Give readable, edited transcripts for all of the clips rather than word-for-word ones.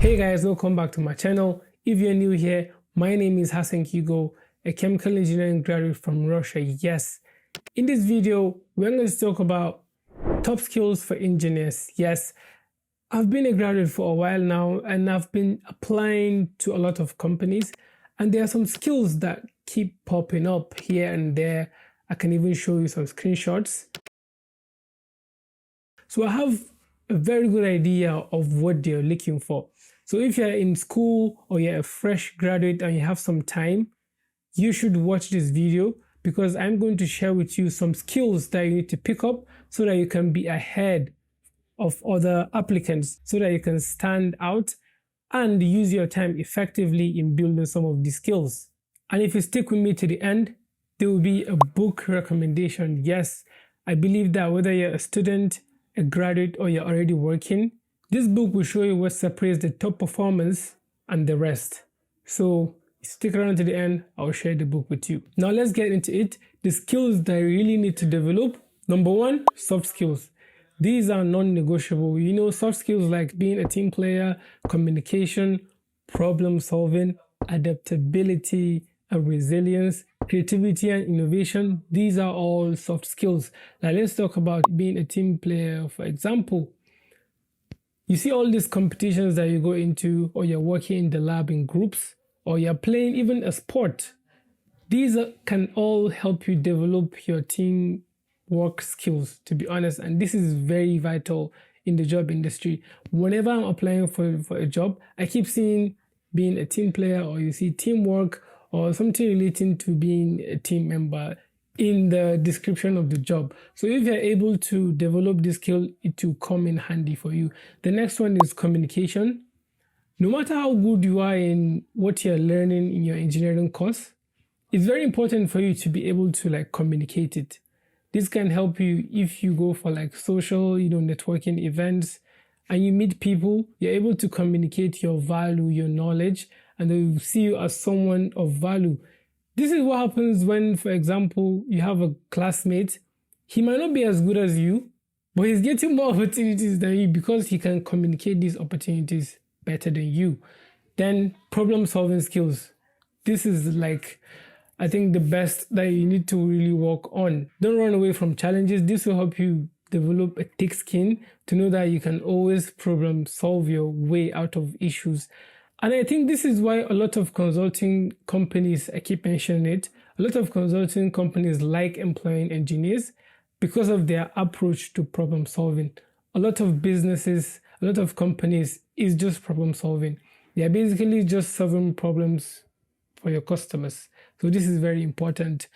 Hey guys, welcome back to my channel. If you're new here, my name is Hassan Kigo, a chemical engineering graduate from Russia. Yes, in this video, we're going to talk about top skills for engineers. Yes, I've been a graduate for a while now and I've been applying to a lot of companies, and there are some skills that keep popping up here and there. I can even show you some screenshots. So I have a very good idea of what they're looking for. So if you're in school or you're a fresh graduate and you have some time, you should watch this video because I'm going to share with you some skills that you need to pick up so that you can be ahead of other applicants, so that you can stand out and use your time effectively in building some of these skills. And if you stick with me to the end, there will be a book recommendation. Yes, I believe that whether you're a student, a graduate, or you're already working, this book will show you what separates the top performers and the rest. So stick around to the end, I'll share the book with you. Now let's get into it. The skills that you really need to develop. Number one, soft skills. These are non-negotiable. You know, soft skills like being a team player, communication, problem solving, adaptability and resilience, creativity and innovation. These are all soft skills. Now let's talk about being a team player. For example, you see all these competitions that you go into, or you're working in the lab in groups, or you're playing even a sport. These can all help you develop your team work skills, to be honest. And this is very vital in the job industry. Whenever I'm applying for a job, I keep seeing being a team player, or you see teamwork, or something relating to being a team member in the description of the job. So if you're able to develop this skill, it will come in handy for you. The next one is communication. No matter how good you are in what you're learning in your engineering course, it's very important for you to be able to communicate it. This can help you if you go for social, networking events and you meet people. You're able to communicate your value, your knowledge, and they will see you as someone of value. This is what happens when, for example, you have a classmate. He might not be as good as you, but he's getting more opportunities than you because he can communicate these opportunities better than you. Then problem-solving skills. This is I think the best that you need to really work on. Don't run away from challenges. This will help you develop a thick skin to know that you can always problem solve your way out of issues. And I think this is why a lot of consulting companies, I keep mentioning it, a lot of consulting companies like employing engineers because of their approach to problem solving. A lot of businesses, a lot of companies is just problem solving. They are basically just solving problems for your customers. So this is very important.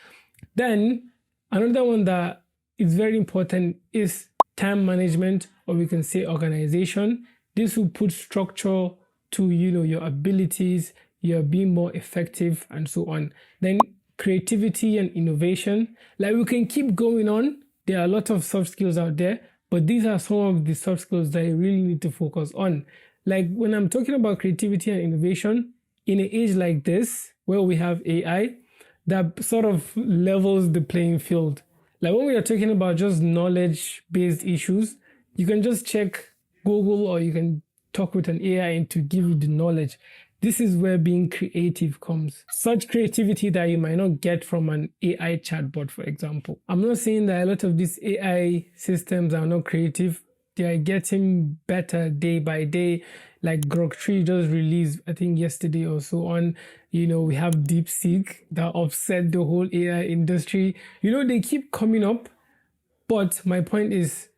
Then another one that is very important is time management, or we can say organization. This will put structure to your abilities, you're being more effective and so on. Then creativity and innovation. We can keep going on. There are a lot of soft skills out there, but these are some of the soft skills that you really need to focus on. When I'm talking about creativity and innovation, in an age like this, where we have AI, that sort of levels the playing field. When we are talking about just knowledge-based issues, you can just check Google, or you can talk with an AI and to give you the knowledge. This is where being creative comes. Such creativity that you might not get from an AI chatbot, for example. I'm not saying that a lot of these AI systems are not creative. They are getting better day by day. Grok 3 just released, I think yesterday or so on. We have DeepSeek that upset the whole AI industry. They keep coming up, but my point is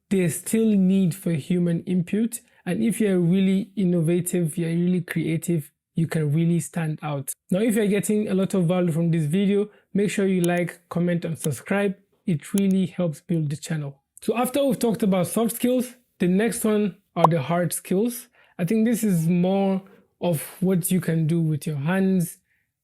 there's still need for human input. And if you're really innovative, you're really creative, you can really stand out. Now, if you're getting a lot of value from this video, make sure you like, comment, and subscribe. It really helps build the channel. So after we've talked about soft skills, the next one are the hard skills. I think this is more of what you can do with your hands.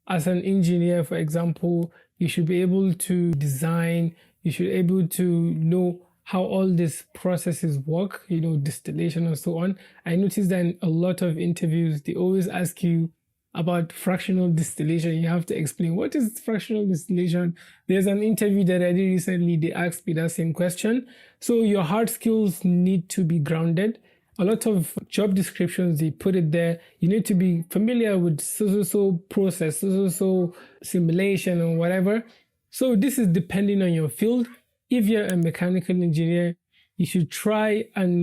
As an engineer, for example, you should be able to design, you should be able to know how all these processes work, distillation and so on. I noticed that in a lot of interviews, they always ask you about fractional distillation. You have to explain what is fractional distillation. There's an interview that I did recently, they asked me that same question. So your hard skills need to be grounded. A lot of job descriptions, they put it there. You need to be familiar with so process, so simulation and whatever. So this is depending on your field. If you're a mechanical engineer, you should try and,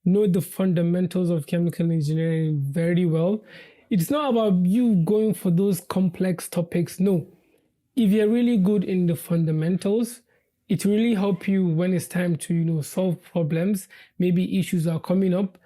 know the fundamentals of chemical engineering very well. It's not about you going for those complex topics. No. If you're really good in the fundamentals, it really help you when it's time to, solve problems. Maybe issues are coming up.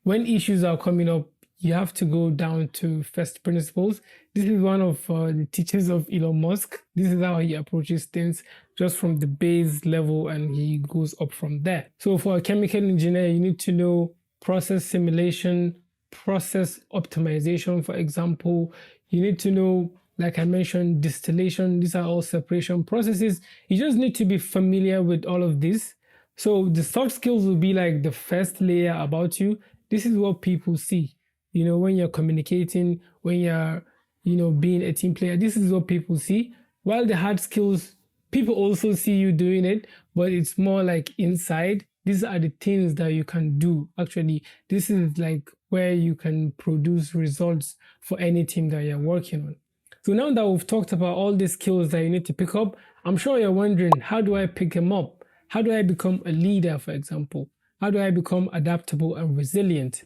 When issues are coming up, you have to go down to first principles. This is one of the teachings of Elon Musk. This is how he approaches things, just from the base level, and he goes up from there. So for a chemical engineer, you need to know process simulation, process optimization, for example. You need to know, like I mentioned, distillation. These are all separation processes. You just need to be familiar with all of this. So the soft skills will be like the first layer about you. This is what people see. When you're communicating, when you're, being a team player, this is what people see. While the hard skills, people also see you doing it, but it's more like inside. These are the things that you can do. Actually, this is like where you can produce results for any team that you're working on. So now that we've talked about all the skills that you need to pick up, I'm sure you're wondering, how do I pick them up? How do I become a leader, for example? How do I become adaptable and resilient?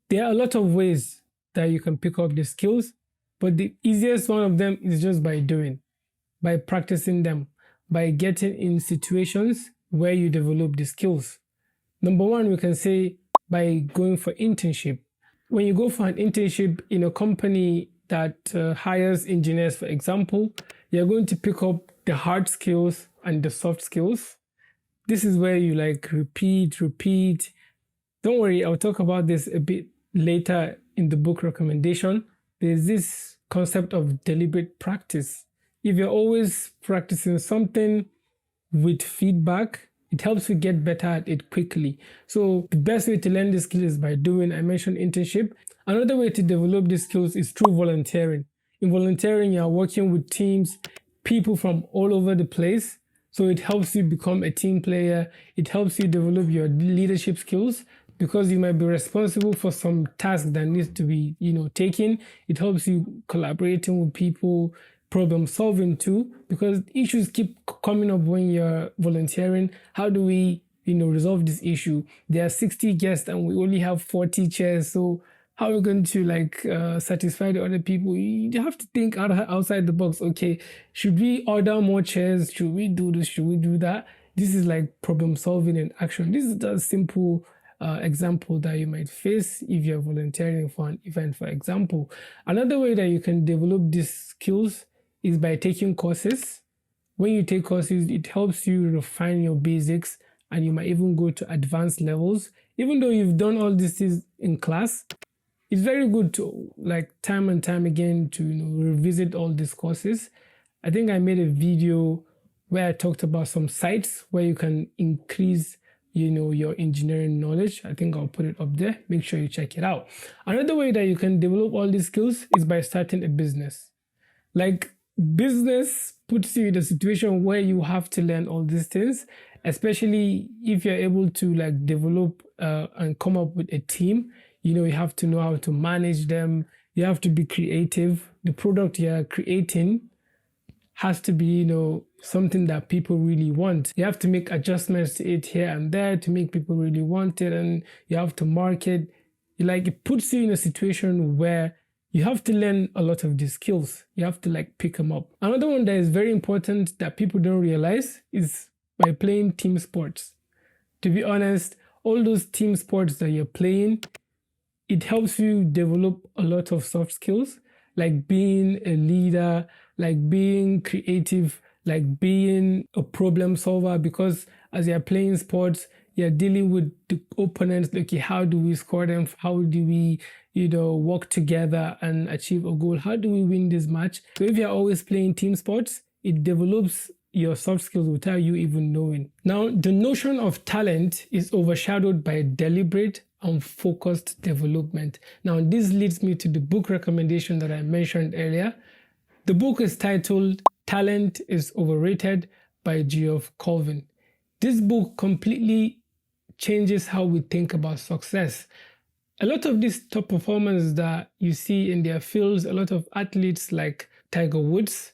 There are a lot of ways that you can pick up the skills, but the easiest one of them is just by doing, by practicing them, by getting in situations where you develop the skills. Number one, we can say by going for internship. When you go for an internship in a company that hires engineers, for example, you're going to pick up the hard skills and the soft skills. This is where you repeat. Don't worry, I'll talk about this a bit later in the book recommendation. There's this concept of deliberate practice. If you're always practicing something with feedback, it helps you get better at it quickly. So the best way to learn this skill is by doing. I mentioned internship. Another way to develop these skills is through volunteering. In volunteering, you're working with teams, people from all over the place. So it helps you become a team player. It helps you develop your leadership skills, because you might be responsible for some task that needs to be, taken. It helps you collaborating with people, problem solving too, because issues keep coming up when you're volunteering. How do we, resolve this issue? There are 60 guests and we only have 40 chairs. So how are we going to satisfy the other people? You have to think outside the box. Okay, should we order more chairs? Should we do this? Should we do that? This is like problem solving in action. This is a simple example that you might face if you're volunteering for an event, for example. Another way that you can develop these skills is by taking courses. When you take courses, it helps you refine your basics, and you might even go to advanced levels. Even though you've done all these things in class, it's very good to, time and time again, to revisit all these courses. I think I made a video where I talked about some sites where you can increase your engineering knowledge. I think I'll put it up there. Make sure you check it out. Another way that you can develop all these skills is by starting a business. Business puts you in a situation where you have to learn all these things, especially if you're able to develop and come up with a team. You have to know how to manage them. You have to be creative. The product you're creating has to be, something that people really want. You have to make adjustments to it here and there to make people really want it, and you have to market. It puts you in a situation where you have to learn a lot of these skills. You have to pick them up. Another one that is very important that people don't realize is by playing team sports. To be honest, all those team sports that you're playing, it helps you develop a lot of soft skills, like being a leader, like being creative, like being a problem solver, because as you're playing sports, you're dealing with the opponents. Okay, how do we score them? How do we, work together and achieve a goal? How do we win this match? So if you're always playing team sports, it develops your soft skills without you even knowing. Now, the notion of talent is overshadowed by deliberate and focused development. Now, this leads me to the book recommendation that I mentioned earlier. The book is titled Talent is Overrated by Geoff Colvin. This book completely changes how we think about success. A lot of these top performers that you see in their fields, a lot of athletes like Tiger Woods,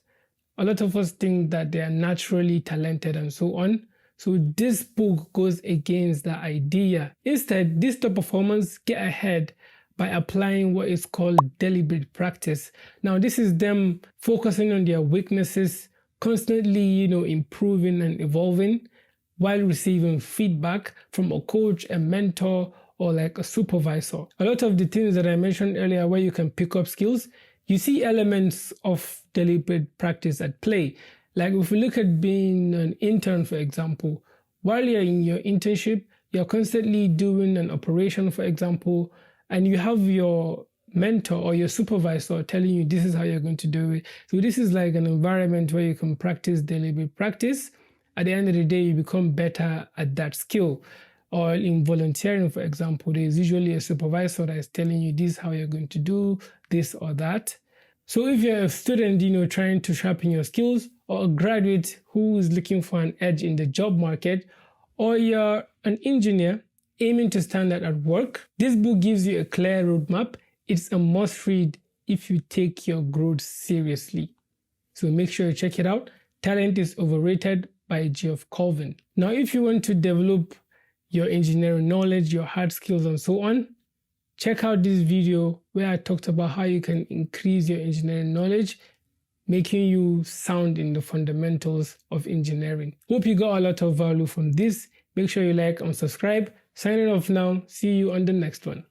a lot of us think that they are naturally talented and so on. So this book goes against that idea. Instead, these top performers get ahead by applying what is called deliberate practice. Now, this is them focusing on their weaknesses, constantly, improving and evolving while receiving feedback from a coach, a mentor, or like a supervisor. A lot of the things that I mentioned earlier where you can pick up skills, you see elements of deliberate practice at play. Like if we look at being an intern, for example, while you're in your internship, you're constantly doing an operation, for example, and you have your mentor or your supervisor telling you this is how you're going to do it. So this is like an environment where you can practice deliberate practice. At the end of the day, you become better at that skill. Or in volunteering, for example, there's usually a supervisor that is telling you this is how you're going to do this or that. So if you're a student, trying to sharpen your skills, or a graduate who is looking for an edge in the job market, or you're an engineer aiming to stand out at work, this book gives you a clear roadmap. It's a must read if you take your growth seriously. So make sure you check it out. Talent is Overrated by Geoff Colvin. Now, if you want to develop your engineering knowledge, your hard skills, and so on, check out this video where I talked about how you can increase your engineering knowledge, making you sound in the fundamentals of engineering. Hope you got a lot of value from this. Make sure you like and subscribe. Signing off now. See you on the next one.